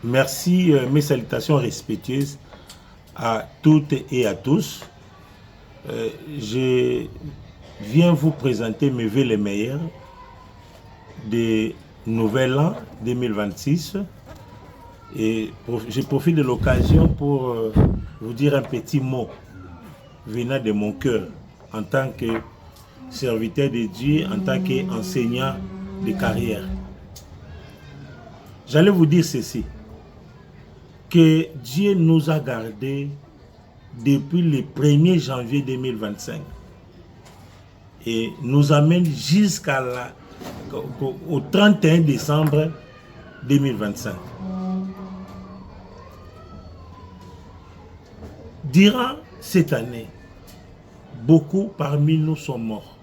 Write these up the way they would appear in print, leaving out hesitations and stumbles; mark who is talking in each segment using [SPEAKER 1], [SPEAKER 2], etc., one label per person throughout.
[SPEAKER 1] Merci, mes salutations respectueuses à toutes et à tous. Je viens vous présenter mes vœux les meilleurs de nouvel an 2026 et je profite de l'occasion pour vous dire un petit mot venant de mon cœur en tant que serviteur de Dieu, en tant qu'enseignant de carrière. J'allais vous dire ceci, que Dieu nous a gardés depuis le 1er janvier 2025 et nous amène au 31 décembre 2025. Durant cette année, beaucoup parmi nous sont morts.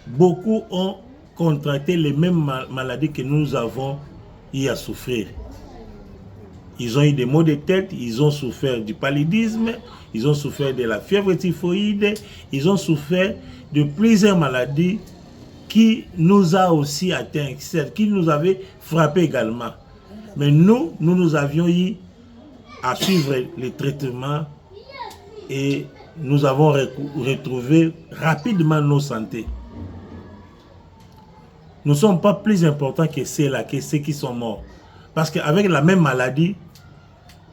[SPEAKER 1] Beaucoup ont contracté les mêmes maladies que nous avons eu à souffrir. Ils ont eu des maux de tête, ils ont souffert du paludisme, ils ont souffert de la fièvre typhoïde, ils ont souffert de plusieurs maladies qui nous a aussi atteints, qui nous avaient frappé également. Mais nous avions eu à suivre les traitements et nous avons retrouvé rapidement nos santé. Nous ne sommes pas plus importants que ceux-là, que ceux qui sont morts. Parce qu'avec la même maladie,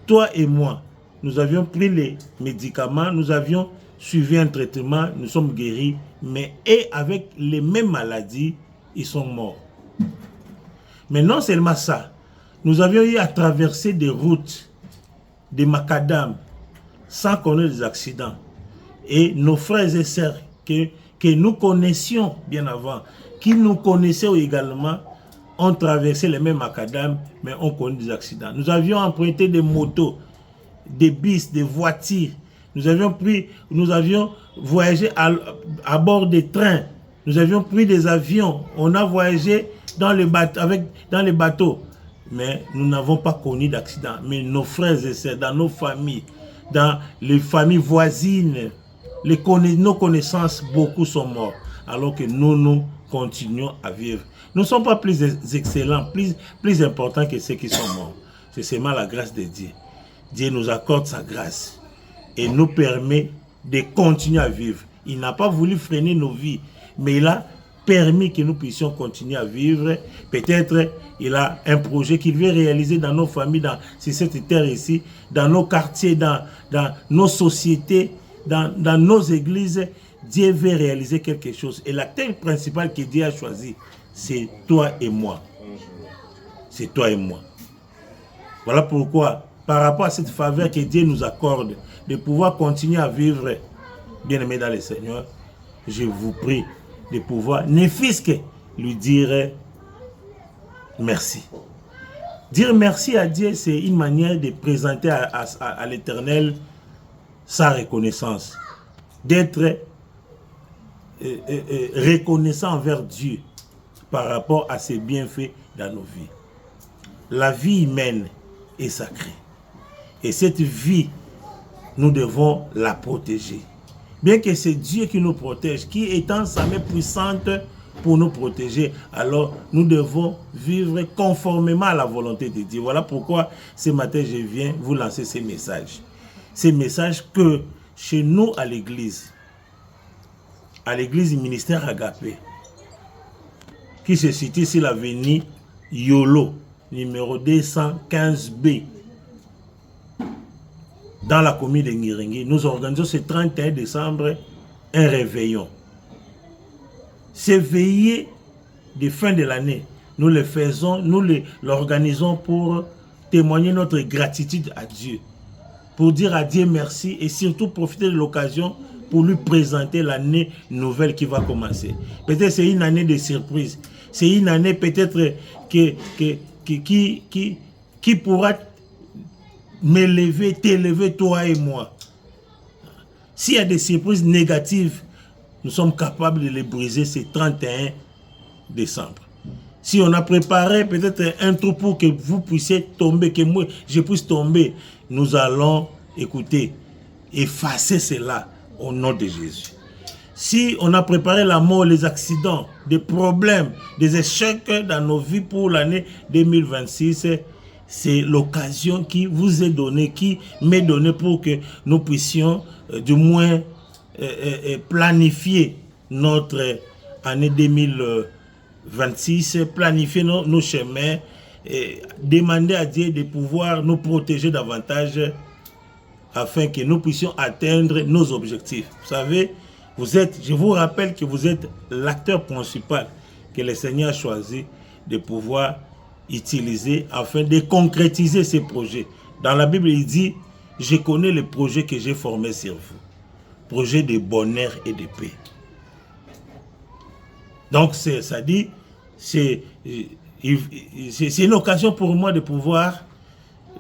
[SPEAKER 1] toi et moi, nous avions pris les médicaments, nous avions suivi un traitement, nous sommes guéris, mais avec les mêmes maladies, ils sont morts. Mais non seulement ça, nous avions eu à traverser des routes, des macadams, sans connaître des accidents. Et nos frères et sœurs que nous connaissions bien avant, qui nous connaissaient également, ont traversé les mêmes macadams, mais ont connu des accidents. Nous avions emprunté des motos, des bus, des voitures. Nous avions voyagé à bord des trains. Nous avions pris des avions. On a voyagé dans les bateaux. Mais nous n'avons pas connu d'accident. Mais nos frères et sœurs, dans nos familles, dans les familles voisines, nos connaissances, beaucoup sont morts. Alors que nous continuons à vivre. Nous ne sommes pas plus excellents, plus importants que ceux qui sont morts. C'est seulement la grâce de Dieu. Dieu nous accorde sa grâce et nous permet de continuer à vivre. Il n'a pas voulu freiner nos vies, mais il a permis que nous puissions continuer à vivre. Peut-être il a un projet qu'il veut réaliser dans nos familles, sur cette terre ici, dans nos quartiers, dans nos sociétés, dans nos églises. Dieu veut réaliser quelque chose. Et la terre principale que Dieu a choisie, c'est toi et moi. C'est toi et moi. Voilà pourquoi, par rapport à cette faveur que Dieu nous accorde, de pouvoir continuer à vivre, bien-aimés dans le Seigneur, je vous prie de pouvoir, ne fût-ce que lui dire merci. Dire merci à Dieu, c'est une manière de présenter à l'Éternel sa reconnaissance. D'être reconnaissant envers Dieu par rapport à ses bienfaits dans nos vies. La vie humaine est sacrée. Et cette vie, nous devons la protéger. Bien que c'est Dieu qui nous protège, qui étend sa main puissante pour nous protéger, alors nous devons vivre conformément à la volonté de Dieu. Voilà pourquoi ce matin, je viens vous lancer ces messages. Ces messages que chez nous à l'église ministère Agapé, qui se situe sur l'avenue Yolo, numéro 215B, dans la commune de Ngiringui, nous organisons ce 31 décembre un réveillon. Ces veillées de fin de l'année, nous le faisons, nous l'organisons pour témoigner notre gratitude à Dieu, pour dire à Dieu merci et surtout profiter de l'occasion pour lui présenter l'année nouvelle qui va commencer. Peut-être c'est une année de surprise. C'est une année peut-être qui pourra m'élever, t'élever, toi et moi. S'il y a des surprises négatives, nous sommes capables de les briser ce 31 décembre. Si on a préparé peut-être un trou pour que vous puissiez tomber, que moi je puisse tomber, nous allons, écouter, effacer cela au nom de Jésus. Si on a préparé la mort, les accidents, des problèmes, des échecs dans nos vies pour l'année 2026, c'est l'occasion qui vous est donnée, qui m'est donnée pour que nous puissions du moins planifier notre année 2026, planifier nos chemins, et demander à Dieu de pouvoir nous protéger davantage afin que nous puissions atteindre nos objectifs. Vous savez, je vous rappelle que vous êtes l'acteur principal que le Seigneur a choisi de pouvoir utiliser afin de concrétiser ces projets. Dans la Bible, il dit, je connais les projets que j'ai formés sur vous. Projets de bonheur et de paix. Donc, ça dit, c'est une occasion pour moi de pouvoir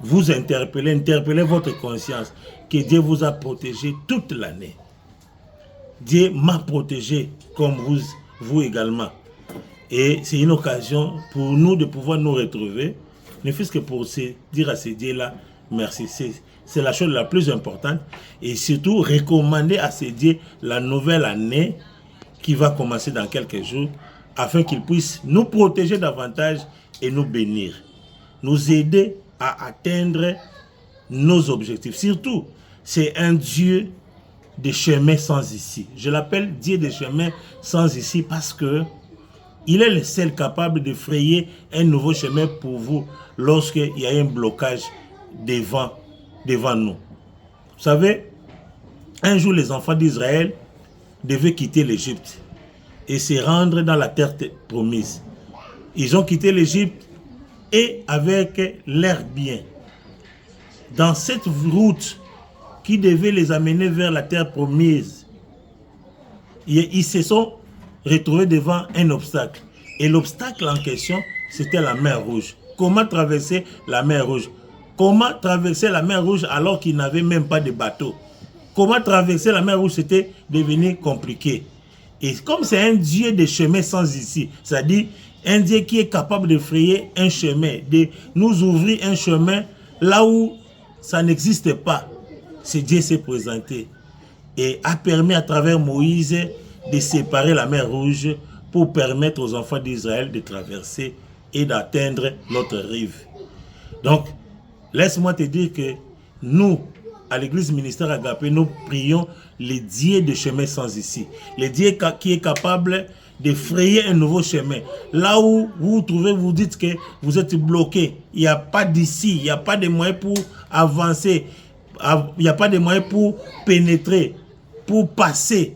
[SPEAKER 1] vous interpeller votre conscience, que Dieu vous a protégé toute l'année. Dieu m'a protégé comme vous également. Et c'est une occasion pour nous de pouvoir nous retrouver, ne fût-ce que pour dire à ces dieux-là, merci. C'est la chose la plus importante. Et surtout, recommander à ces dieux la nouvelle année qui va commencer dans quelques jours, afin qu'ils puissent nous protéger davantage et nous bénir. Nous aider à atteindre nos objectifs. Surtout, c'est un Dieu des chemins sans issue. Je l'appelle Dieu des chemins sans issue parce que il est le seul capable de frayer un nouveau chemin pour vous lorsqu'il y a un blocage devant nous. Vous savez, un jour les enfants d'Israël devaient quitter l'Égypte et se rendre dans la terre promise. Ils ont quitté l'Égypte et avec leurs biens. Dans cette route qui devait les amener vers la terre promise, ils se sont retrouvés devant un obstacle. Et l'obstacle en question, c'était la mer Rouge. Comment traverser la mer Rouge? Comment traverser la mer Rouge alors qu'ils n'avaient même pas de bateau? Comment traverser la mer Rouge, c'était devenu compliqué. Et comme c'est un Dieu de chemin sans issue, c'est-à-dire un Dieu qui est capable de frayer un chemin, de nous ouvrir un chemin là où ça n'existe pas, ce Dieu s'est présenté et a permis à travers Moïse de séparer la mer Rouge pour permettre aux enfants d'Israël de traverser et d'atteindre notre rive. Donc, laisse-moi te dire que nous, à l'église ministère Agapé, nous prions les dieux de chemin sans issue. Les dieux qui est capable de frayer un nouveau chemin. Là où vous vous trouvez, vous dites que vous êtes bloqué. Il n'y a pas d'issue, il n'y a pas de moyens pour avancer. Il n'y a pas de moyens pour pénétrer, pour passer.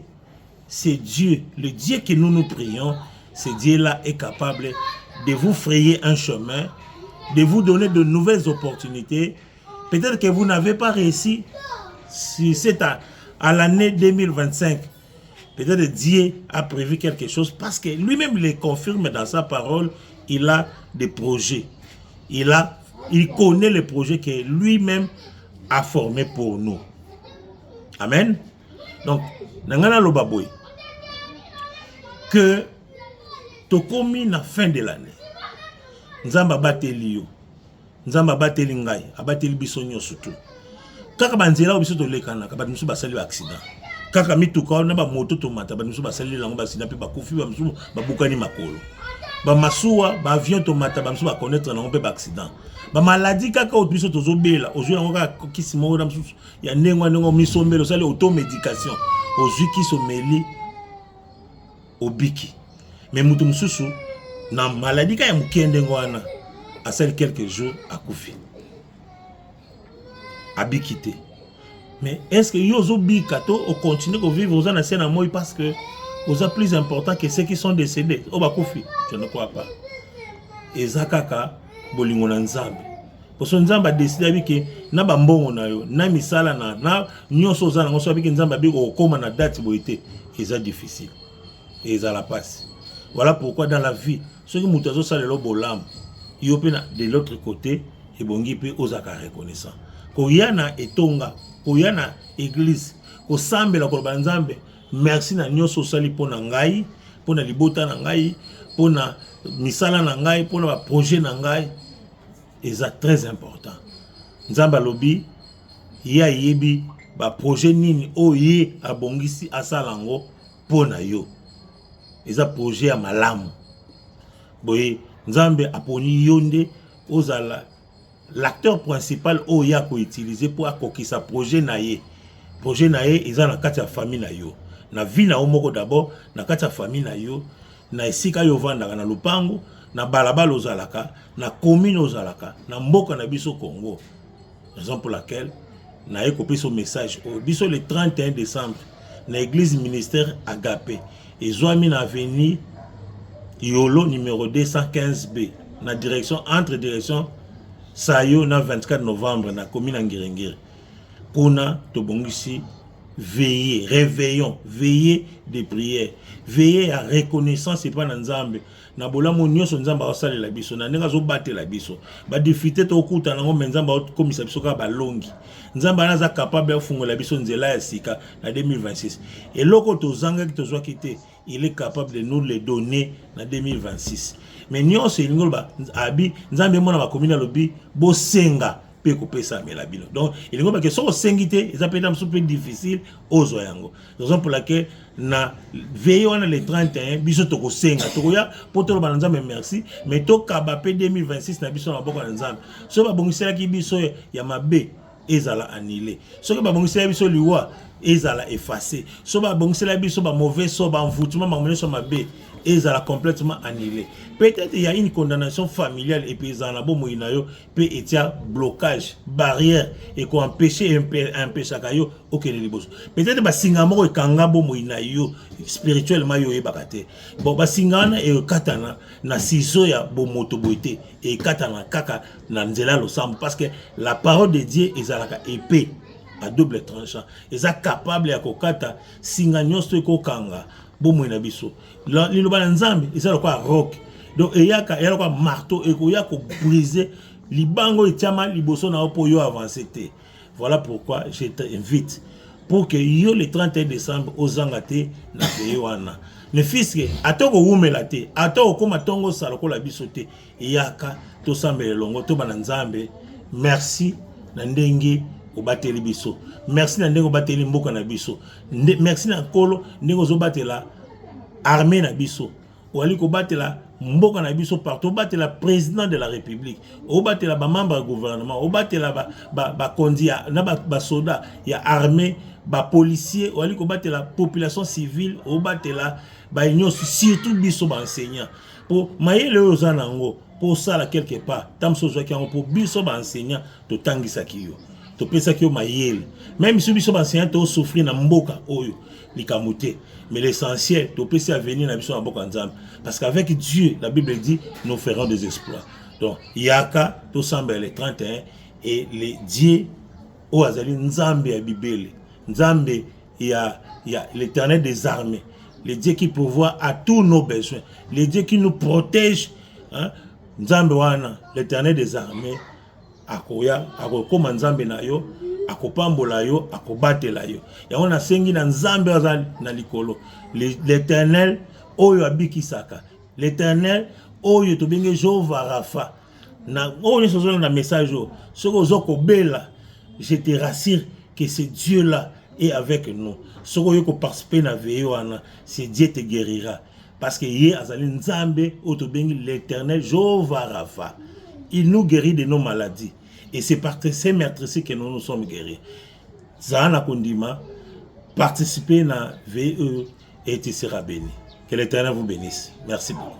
[SPEAKER 1] C'est Dieu, le Dieu que nous prions, ce Dieu-là est capable de vous frayer un chemin, de vous donner de nouvelles opportunités. Peut-être que vous n'avez pas réussi si c'est à l'année 2025. Peut-être Dieu a prévu quelque chose parce que lui-même le confirme dans sa parole. Il a des projets. Il connaît les projets que lui-même a formés pour nous. Amen. Donc, nangana lobaboy que tokomi na fin de l'année. Nzamba bateli yo. Nzamba bateli ngai, abateli biso nyonso tout. Kaka banzela obiso to lekana, ka bamisu basali ba accident. Kaka mituka na ba moto to mata, bamisu basali lango ba accident pe ba kufi ba misu ba bukani makolo. Ba masuwa, ba avion to mata, ba misu ba connaître lango pe ba accident. Ba maladie kaka obiso to zobela, ozu lango ka kisimo na misu ya nengo misombelo sali automédication. Ozu ki someli obiki. Mais mutu mususu na maladie ka ya mukende ngwana asali quelques jours akufi. Abikité. Mais est-ce que yozo bikato o continue à vivre aux anciens amours parce que aux a plus important que ceux qui sont décédés au bakufi? Je ne crois pas. Ezakaka bolingo na nzambe. Parce que nzambe a décidé que na ba mbongo na yo na misala na nyonso za na ngoso abiki nzambe abi ko koma na date boité eza difficile. Et eza la passe. Voilà pourquoi dans la vie, ceux qui mutazo salelo bolam, yopena de l'autre côté et bongi pe ozaka reconnaissant. Koyana etonga, koyana église, ko sambela ko banzambe. Merci na nyonso sali pona ngai, pona libota na ngai, pona misala na ngai, pona ba projet na ngai. Eza très important. Nzamba lobi ya yebi ba projet nini oye abongisi asalango pona yo. Eza projet à malamu. Boye, Nzambe aponi yonde ozala l'acteur principal oya ko utiliser pour accoquer sa projet naye. Projet naye eza na kati ya famille na yo. Na vie na omoko d'abord, na kati ya famille na yo, na esika yo vandaka na lupango, na balabala ozalaka, na commune ozalaka, na mboka na biso Congo. Raison pour laquelle na ekopesa au message au biso le 31 décembre na église ministère Agapé ezwami na avenue Yolo numéro 215B na direction entre direction Sayo na 24 novembre na commune Ngirengere. Kuna tobongisi veiller, réveillons, veiller de prière, veiller à reconnaissance et pas dans Nzambe. Na bola mo nyonso Nzamba osale la biso na nenga zo battre la biso. Ba défiter to kuta nango Nzamba komisa biso ka balongi. Nzamba naza capable de fungola biso nzela ya sika na 2026. Et loko to zanga ki to zwa kité, il est capable de nous les donner na 2026. Mais nyonso ingolo ba abi Nzambe mona ba komina lobi bo senga pe kopesa mela bino. Donc il ngomba que so sengité ça peut être un peu difficile aux yango. Raison pour laquelle na veille on le 31 biso to ko senga to ya poto ba Nzambe merci mais to kabape 2026 na biso na boko na Nzambe. So ba bongisela ki biso ya mabe ezala annulé. So ba bongisela biso liwa ezala effacé. So ba bongisela biso ba mauvais so ba envoûtement ba monnaie so mabe ezala complètement annulé. Peut-être il y a une condamnation familiale et puis en abo moinayo peut être blocage, barrière et qu'on empêcher kayo aucun libos. Peut-être ba singamo e kangabo moinayo spirituellement yo e bakate. Bon ba singana e katana na siso ya bo moto boité et katana kaka na nzela lo sam parce que la parole de Dieu ezalaka épée à double tranchant. Eza capable ya kokata singa nyonso ko kanga bo moina biso. Liloba Nzambe eza quoi rock. Donc il y a quoi marteau et il y a quoi briser libango et tiama liboso na opo yo avancer. Voilà pourquoi je t'invite pour que yo le 31 décembre aux angate na peyoana. Le fils que atoko wumela te, atoko koma tongo saloko la bisote yaka to sambele longo to bana Nzambe. Merci na ndenge obateli biso. Merci na ndenge obateli mboka na biso. Merci na kolo ndenge ozobatela armée na biso. Wali ko batela mboka na biso partout, batela président de la République, o batela ba membre du gouvernement, o batela ba kondia na ba soda ya armée, ba policier, wali ko batela population civile, o batela ba union surtout biso ba enseignant. Pour mayele ozanango, pour ça là quelque part, tam sozo ki pour biso ba enseignant to tangisa kiyo. To pesa kiyo mayele. Même si biso ba enseignant to souffrir na mboka oyo likamute. Mais l'essentiel, tu peux venir dans la Boka Nzambe. Parce qu'avec Dieu, la Bible dit, nous ferons des exploits. Donc, Yaka, tout semble les 31, et les dieux, au Azali, Nzambe à Bibele. Nzambe, il y a l'éternel des armées. Les dieux qui pourvoient à tous nos besoins. Les dieux qui nous protègent. Hein? Nzambe wana, l'éternel des armées, akoya, akokoma Nzambe na yo, akopambola yo, akobatela yo. Ya on a sengi na Nzambe azali na likolo. L'Éternel oyo abikisaka. L'Éternel oyo to benge Jehova Rafa. Na oyo sozo na message o. Soko zoko bela, je te rassure que ce Dieu là est avec nous. Soko yo ko participer na veille wana, c'est Dieu te guérira. Parce que yé azali Nzambe oyo to benge l'Éternel Jehova Rafa. Il nous guérit de nos maladies. Et c'est par ces maîtrises que nous nous sommes guéris. Zahana Kondima, participez à VE et tu seras béni. Que l'Éternel vous bénisse. Merci beaucoup.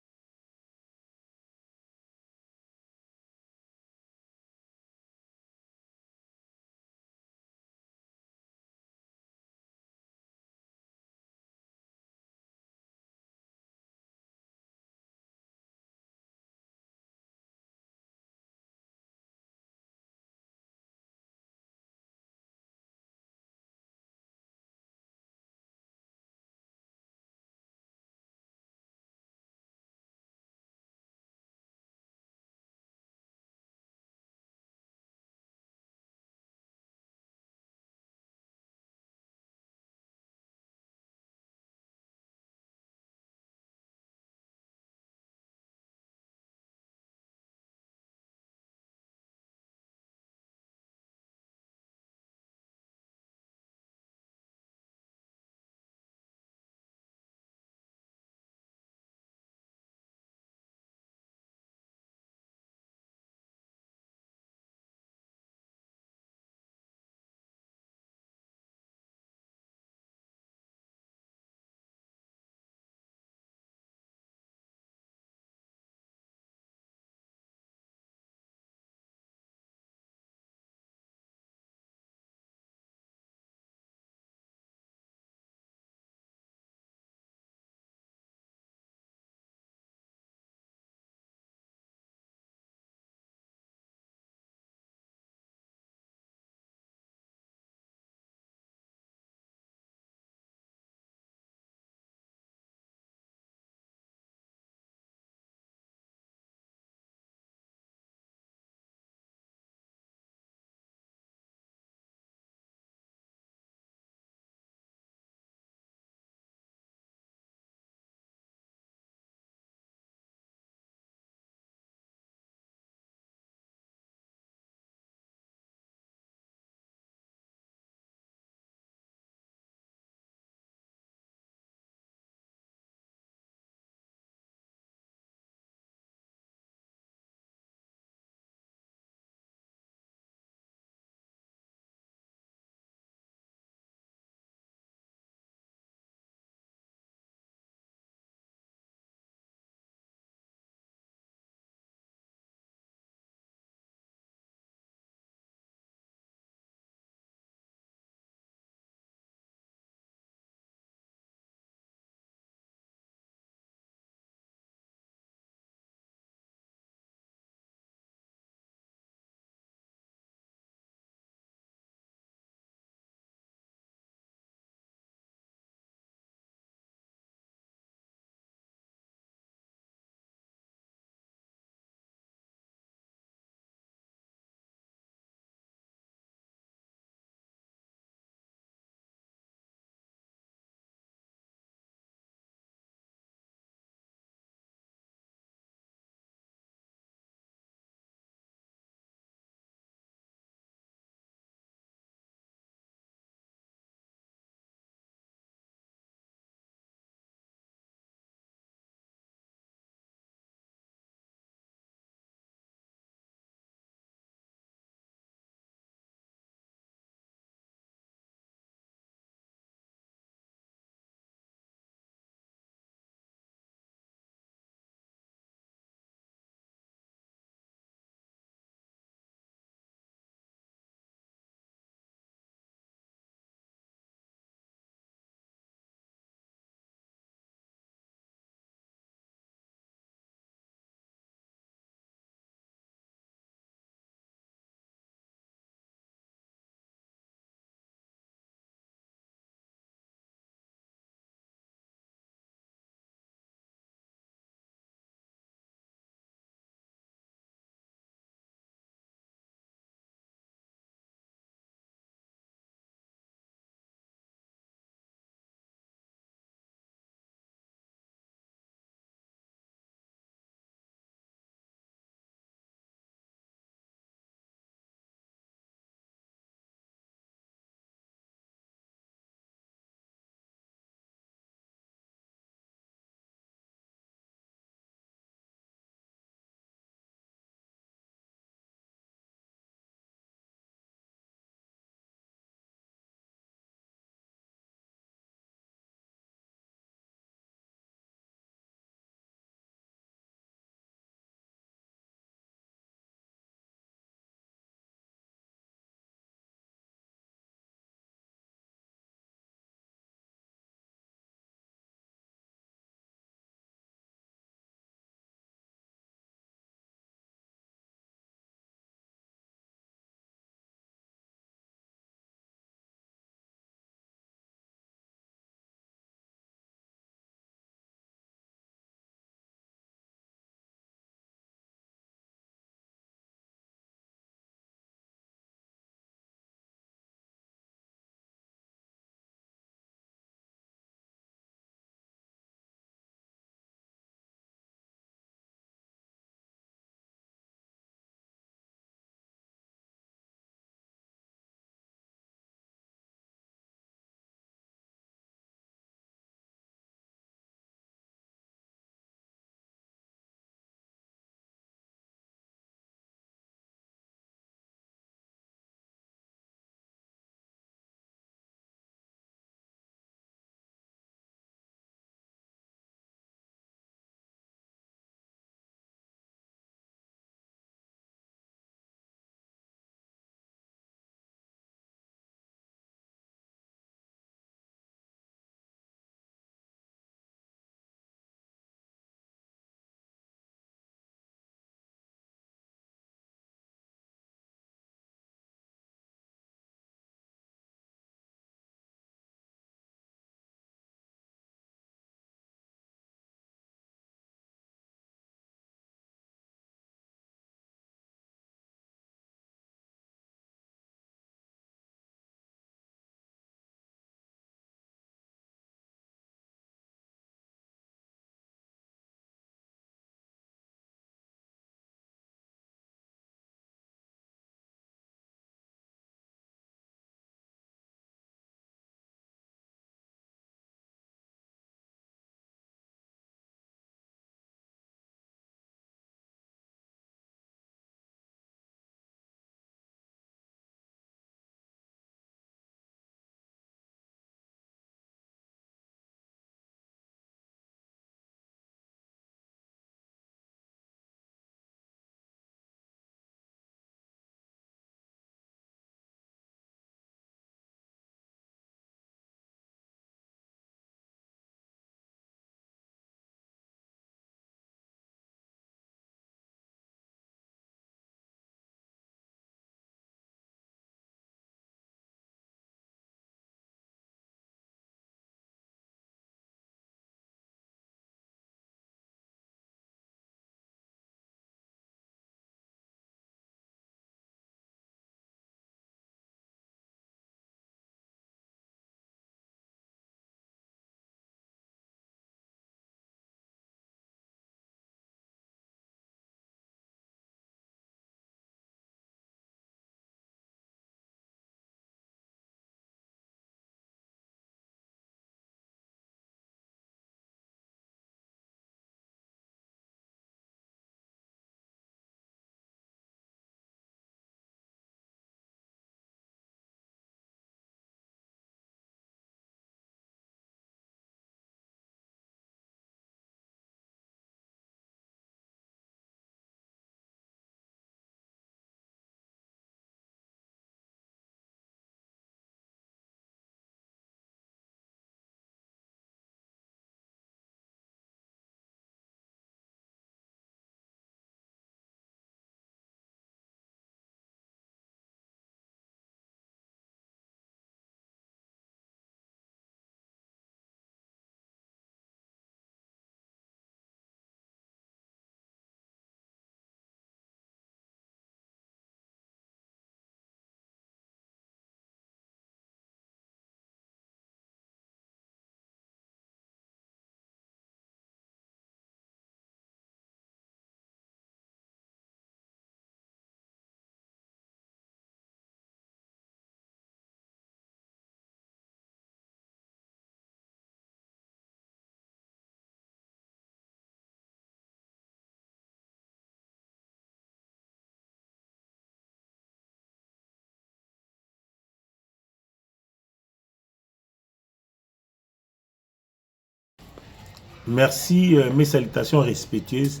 [SPEAKER 1] Merci, mes salutations respectueuses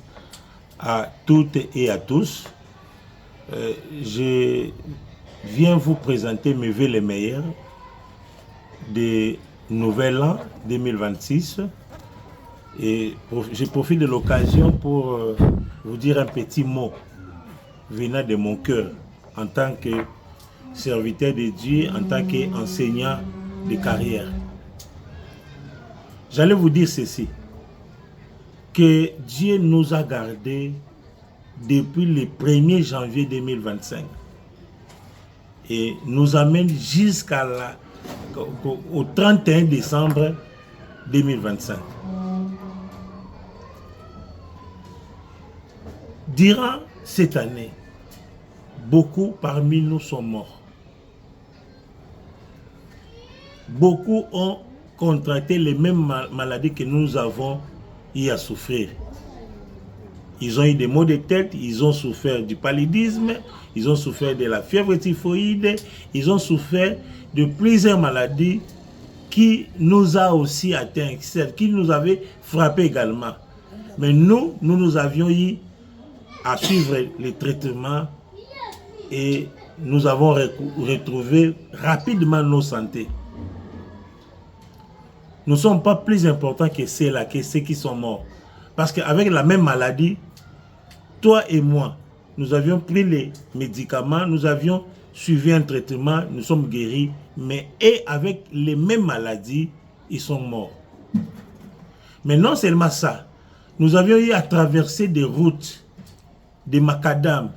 [SPEAKER 1] à toutes et à tous. Je viens vous présenter mes vœux les meilleurs de nouvel an 2026. Et je profite de l'occasion pour vous dire un petit mot venant de mon cœur en tant que serviteur de Dieu, en tant qu'enseignant de carrière. J'allais vous dire ceci, que Dieu nous a gardés depuis le 1er janvier 2025 et nous amène au 31 décembre 2025. Durant cette année, beaucoup parmi nous sont morts. Beaucoup ont contracté les mêmes maladies que nous avons eu à souffrir. Ils ont eu des maux de tête, ils ont souffert du paludisme, ils ont souffert de la fièvre typhoïde, ils ont souffert de plusieurs maladies qui nous a aussi atteints, qui nous avaient frappé également. Mais nous avions eu à suivre les traitements et nous avons retrouvé rapidement nos santé. Nous ne sommes pas plus importants que ceux-là, que ceux qui sont morts. Parce qu'avec la même maladie, toi et moi, nous avions pris les médicaments, nous avions suivi un traitement, nous sommes guéris, mais avec les mêmes maladies, ils sont morts. Mais non seulement ça, nous avions eu à traverser des routes, des macadams,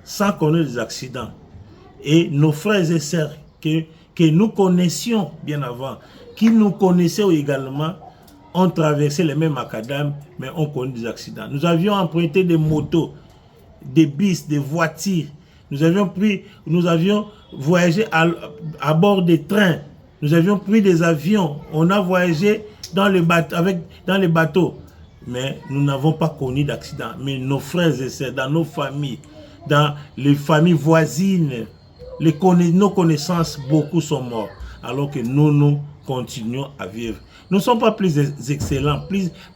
[SPEAKER 1] sans connaître des accidents. Et nos frères et sœurs que nous connaissions bien avant, qui nous connaissaient également, ont traversé les mêmes macadams, mais ont connu des accidents. Nous avions emprunté des motos, des bus, des voitures. Nous avions voyagé à bord des trains. Nous avions pris des avions. On a voyagé dans les bateaux. Mais nous n'avons pas connu d'accident. Mais nos frères et sœurs, dans nos familles, dans les familles voisines, nos connaissances, beaucoup sont morts. Alors que nous continuons à vivre. Nous ne sommes pas plus excellents,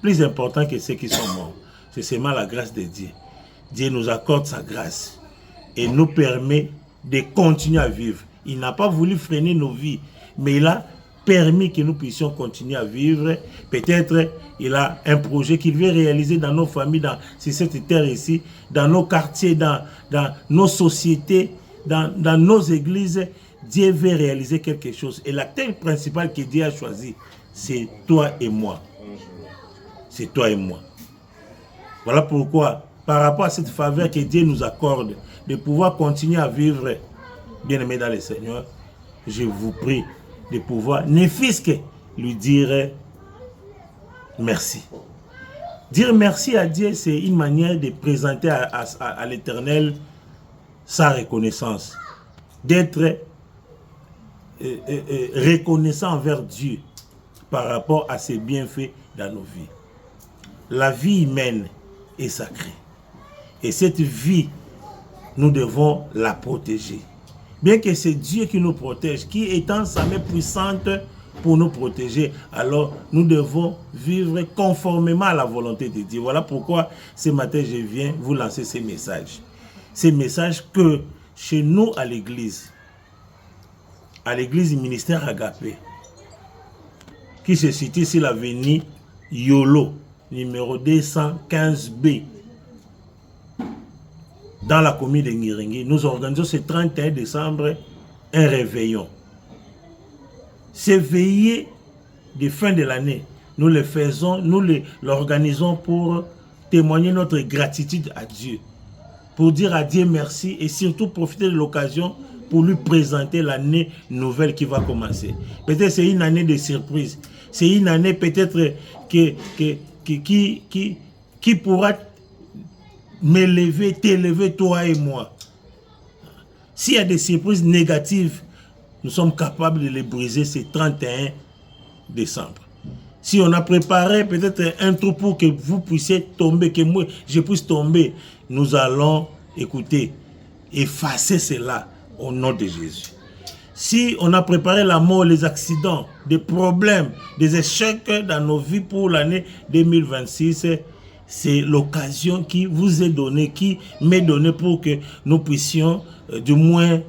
[SPEAKER 1] plus importants que ceux qui sont morts. C'est seulement la grâce de Dieu. Dieu nous accorde sa grâce et nous permet de continuer à vivre. Il n'a pas voulu freiner nos vies, mais il a permis que nous puissions continuer à vivre. Peut-être il a un projet qu'il veut réaliser dans nos familles, sur cette terre ici, dans nos quartiers, dans nos sociétés, dans nos églises. Dieu veut réaliser quelque chose. Et l'acteur principal que Dieu a choisi, c'est toi et moi. C'est toi et moi. Voilà pourquoi, par rapport à cette faveur que Dieu nous accorde, de pouvoir continuer à vivre, bien-aimés dans le Seigneur, je vous prie de pouvoir, ne fût-ce que lui dire merci. Dire merci à Dieu, c'est une manière de présenter à l'Éternel sa reconnaissance. D'être reconnaissant envers Dieu par rapport à ses bienfaits dans nos vies. La vie humaine est sacrée. Et cette vie, nous devons la protéger. Bien que c'est Dieu qui nous protège, qui étend sa main puissante pour nous protéger, alors nous devons vivre conformément à la volonté de Dieu. Voilà pourquoi ce matin, je viens vous lancer ces messages. Ces messages que chez nous à l'église du ministère Agapé, qui se situe sur l'avenue Yolo, numéro 215B, dans la commune de Ngiringui, nous organisons ce 31 décembre un réveillon. Ces veillées de fin de l'année, nous les faisons, nous l'organisons pour témoigner notre gratitude à Dieu, pour dire à Dieu merci et surtout profiter de l'occasion pour lui présenter l'année nouvelle qui va commencer. Peut-être c'est une année de surprise. C'est une année peut-être qui pourra m'élever, t'élever toi et moi. S'il y a des surprises négatives, nous sommes capables de les briser ce 31 décembre. Si on a préparé peut-être un trou pour que vous puissiez tomber, que moi je puisse tomber, nous allons, écouter, effacer cela au nom de Jésus. Si on a préparé la mort, les accidents, des problèmes, des échecs dans nos vies pour l'année 2026, c'est l'occasion qui vous est donnée, qui m'est donnée pour que nous puissions du moins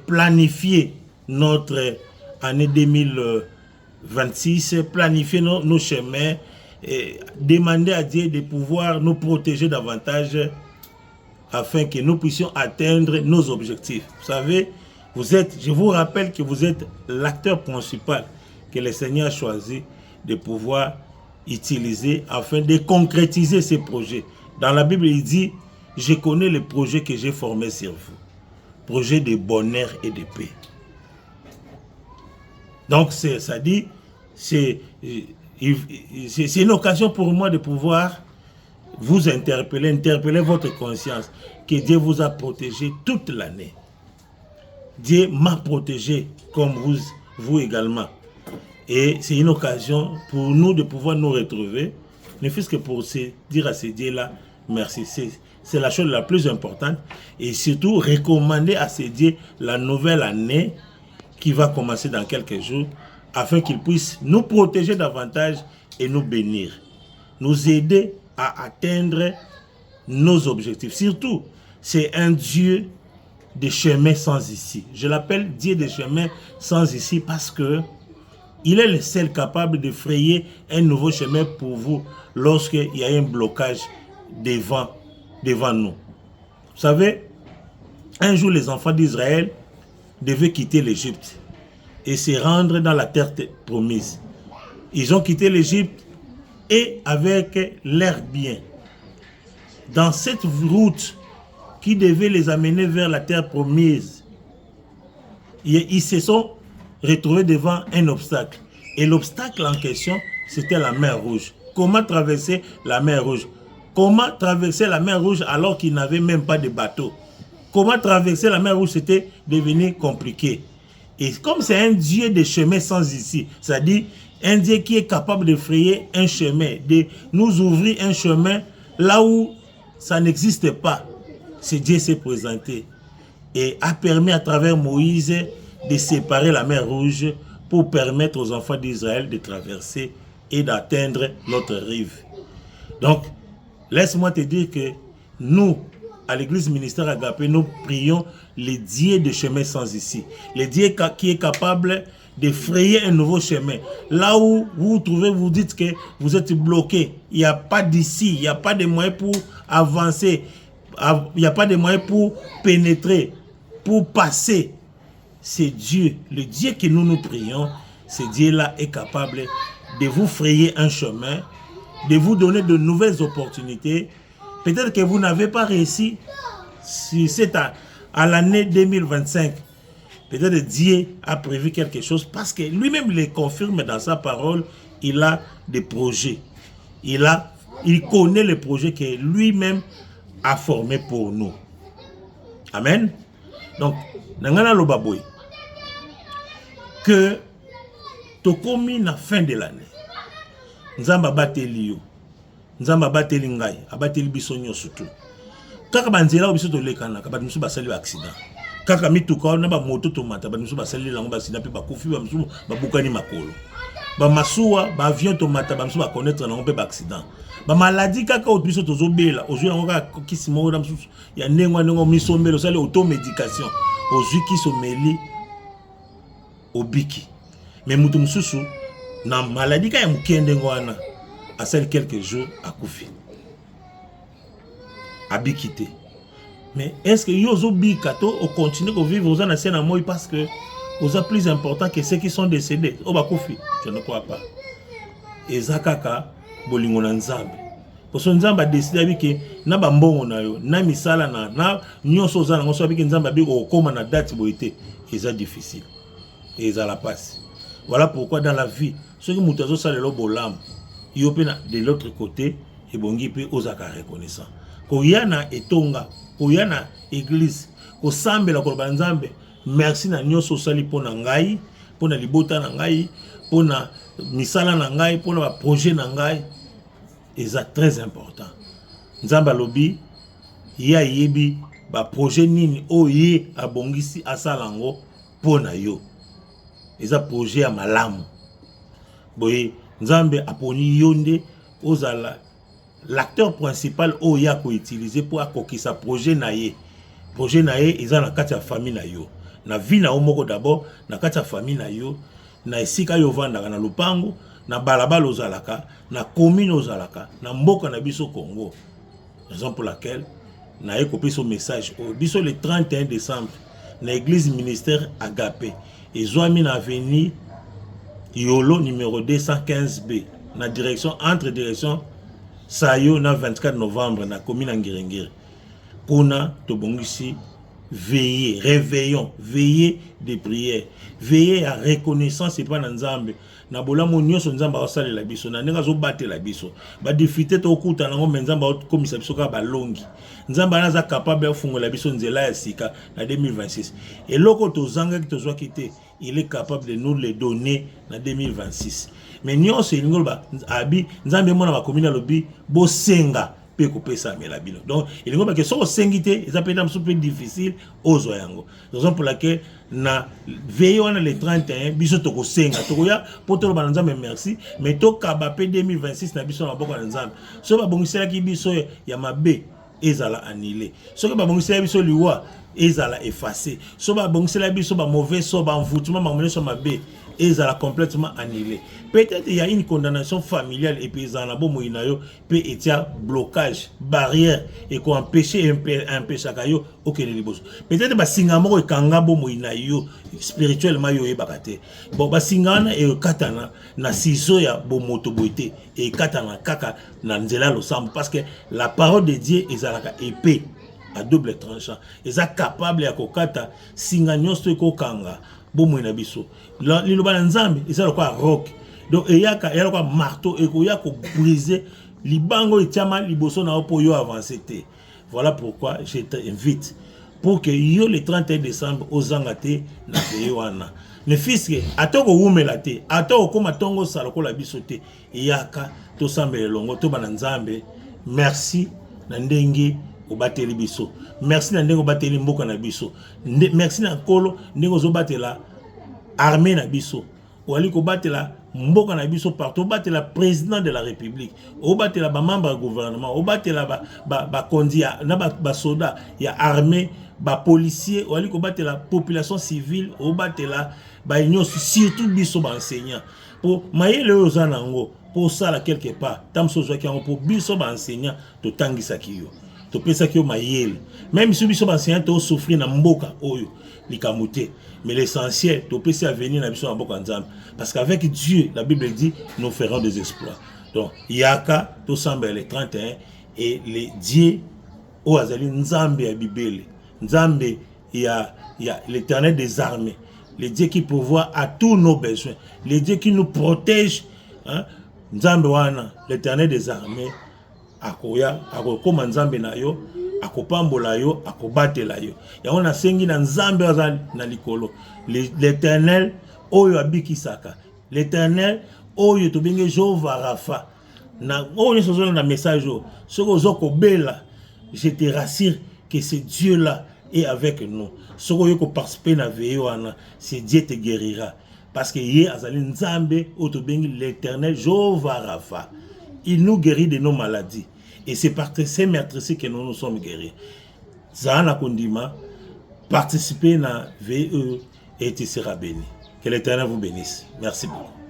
[SPEAKER 1] planifier notre année 2026, planifier nos chemins, et demander à Dieu de pouvoir nous protéger davantage afin que nous puissions atteindre nos objectifs. Vous savez, je vous rappelle que vous êtes l'acteur principal que le Seigneur a choisi de pouvoir utiliser afin de concrétiser ces projets. Dans la Bible, il dit, je connais les projets que j'ai formés sur vous. Projets de bonheur et de paix. Donc, ça dit, c'est une occasion pour moi de pouvoir vous interpeller votre conscience, que Dieu vous a protégé toute l'année. Dieu m'a protégé comme vous également. Et c'est une occasion pour nous de pouvoir nous retrouver, ne fût-ce que pour dire à ces dieux-là, merci. C'est la chose la plus importante. Et surtout, recommander à ces dieux la nouvelle année qui va commencer dans quelques jours, afin qu'ils puissent nous protéger davantage et nous bénir. Nous aider à atteindre nos objectifs. Surtout, c'est un Dieu des chemins sans issue. Je l'appelle Dieu des chemins sans issue parce que il est le seul capable de frayer un nouveau chemin pour vous lorsqu'il y a un blocage devant nous. Vous savez, un jour les enfants d'Israël devaient quitter l'Égypte et se rendre dans la terre promise. Ils ont quitté l'Égypte et avec leurs biens. Dans cette route qui devait les amener vers la terre promise, ils se sont retrouvés devant un obstacle. Et l'obstacle en question, c'était la mer Rouge. Comment traverser la mer Rouge? Comment traverser la mer Rouge alors qu'ils n'avaient même pas de bateau? Comment traverser la mer Rouge, c'était devenu compliqué. Et comme c'est un Dieu de chemin sans issue, c'est-à-dire un Dieu qui est capable de frayer un chemin, de nous ouvrir un chemin là où ça n'existe pas, ce Dieu s'est présenté et a permis à travers Moïse de séparer la mer Rouge pour permettre aux enfants d'Israël de traverser et d'atteindre notre rive. Donc, laisse-moi te dire que nous, à l'église ministère Agapé, nous prions les dieux de chemin sans issue. Les dieux qui est capable de frayer un nouveau chemin. Là où vous vous trouvez, vous dites que vous êtes bloqué. Il n'y a pas d'issue, il n'y a pas de moyens pour avancer. Il n'y a pas de moyens pour pénétrer, pour passer. C'est Dieu, le Dieu que nous prions, ce Dieu-là est capable de vous frayer un chemin, de vous donner de nouvelles opportunités. Peut-être que vous n'avez pas réussi à l'année 2025. Peut-être Dieu a prévu quelque chose parce que lui-même le confirme dans sa parole. Il a des projets. Il connaît les projets que lui-même a formés pour nous. Amen. Donc, nangana lobaboy que tokomi na fin de l'année. Nzamba bateli yo. Nzamba bateli ngai, abateli biso nyonso tout. Kaka banzela obiso to lekana, kaba musu basali accident. Kaka mituka na ba moto to mata, ba musu basali lango ba accident pe ba kufi ba musu ba bukani makolo. Ba masuwa ba avion to mata ba musu ba connaître lango pe ba accident. Ba maladie kaka obiso to zobela, ozu yango kaka kisimo na musu ya nengo misombelo sali automédication. Ozu kisomeli obiki. Mais mutu mususu na maladie ka ya mukende ngwana asali quelques jours akufi. Abikité. Mais est-ce que yozo bikato o continue de vivre aux anciens à moi parce que aux a plus important que ceux qui sont décédés au bakufi? Je ne crois pas. Ezakaka bolingo na nzambe. Parce que nzambe a décidé que na ba mbongo na yo na misala na nyonso za ngo so biki nzambe bi ko koma na date boité eza difficile. Et eza la passe. Voilà pourquoi dans la vie, ceux qui mutazo ça le bolam, yopena de l'autre côté et bongi pe ozaka reconnaissant. Koyana etonga, koyana église, ko sambela ko banzambe. Merci na nyonso sali pona ngai, pona libota na ngai, pona misala na ngai, pona ba projet na ngai. Eza très important. Nzamba lobi ya yebi ba projet nini oye abongisi asalango pona yo. Eza projet à malamu. Boye Nzambe aponi yonde ozala l'acteur principal oya ko utiliser pour akokisa projet na ye. Projet na ye eza na kati ya famille na yo. Na vie na omoko d'abord na kati ya famille na yo, na esika yo vandaka na lupango, na balabala ozalaka, na commune ozalaka, na mboka na biso Congo. Raison pour laquelle na ye kopesa son message au biso le 31 décembre na église ministère Agapé ezwami na avenue Yolo numéro 215B na direction entre direction Sayo na 24 novembre na commune Ngirengere. Kuna tobongisi veiller, réveillons, veiller de prière, veiller à reconnaissance et pas dans Nzambe. Na bola monyo so Nzamba osale la biso na nenga zo battre la biso. Ba défiter to kuta nango Nzamba komisa biso ka balongi. Nzamba naza capable de fungola biso nzela ya sika na 2026. Et loko to zanga ki to zwa kité, il est capable de nous les donner na 2026. Mais nyo se ngolba abi Nzambe mona ba komina lobi bo senga. Donc, il y a que son singité, ça peut être un peu difficile aux oyango. Raison pour laquelle, na veillons le 31, biso toko senga, toko ya, pour te le mais merci, mais to kabapé 2026 na biso na boko na nzambe. So ba bongisela ki biso ya mabe ezala annulé. So ba bongisela biso liwa ezala effacé. So ba bongisela biso ba mauvais so ba envoûtement ba so mabe ezala complètement annulé. Peut-être il y a une condamnation familiale et puis dans la bon moinayo peut être blocage, barrière et qu'on empêcher un péchakayo aucun libos. Peut-être ba singamo e kanga bon moinayo spirituellement yo e bakate. Bon ba singana e katana na siso ya bon motoboité et katana kaka na nzela lo sam parce que la parole de Dieu ezalaka épée à double tranchant. Eza capable ya kokata singanyosto e kokanga. Bomo na biso liloba na Nzambe eza kwa rock donc eyaka kwa marteau et ko yako briser libango etiama liboso na opo yo avancer te. Voilà pourquoi je t'invite pour que yo le 31 décembre ozangate na peyoana le fils que atoko umela te atoko koma tongo saloko la biso te eyaka to sambele longo to bana Nzambe. Merci na ndenge obateli biso. Merci na ndenge obateli mboka na biso. Merci na kolo ndenge ozobatela armée na biso. Oali ko batela mboka na biso partout, obatela président de la République, obatela ba membre du gouvernement, obatela ba kondia na ba soda ya armée, ba policier, oali ko batela population civile, obatela ba union surtout biso ba enseignant. Pour mayele ozanango pour ça là quelque part, tam sozo ki pour biso ba enseignant to tangisa kiyo. To pesa ki o mayele même si biso enseignant to souffrir na mboka oyo likamute mais l'essentiel to pesa venir na biso na mboka nzambe parce qu'avec Dieu la Bible dit nous ferons des exploits. Donc yaka to samba le 31 et les dieux o azali nzambe ya bibele nzambe ya l'Éternel des armées, le Dieu qui pourvoit à tous nos besoins, le Dieu qui nous protège, hein? Nzambe wana l'Éternel des armées akoya akokoma nzambe na yo akopambola yo akobatela yo yango na sengi na nzambe azali na likolo l'Éternel oyo abikisaka l'Éternel oyo tobenge Jehova Rafa na oyo sozo na message soko zoko bela je te rassure que ce Dieu là est avec nous soko yo ko participer na veille wana ce Dieu te guérira parce que yé azali nzambe oyo tobenge l'Éternel Jehova Rafa. Il nous guérit de nos maladies. Et c'est par ces maîtrises que nous sommes guéris. Zana Kondima, participez à VE et tu seras béni. Que l'Éternel vous bénisse. Merci beaucoup.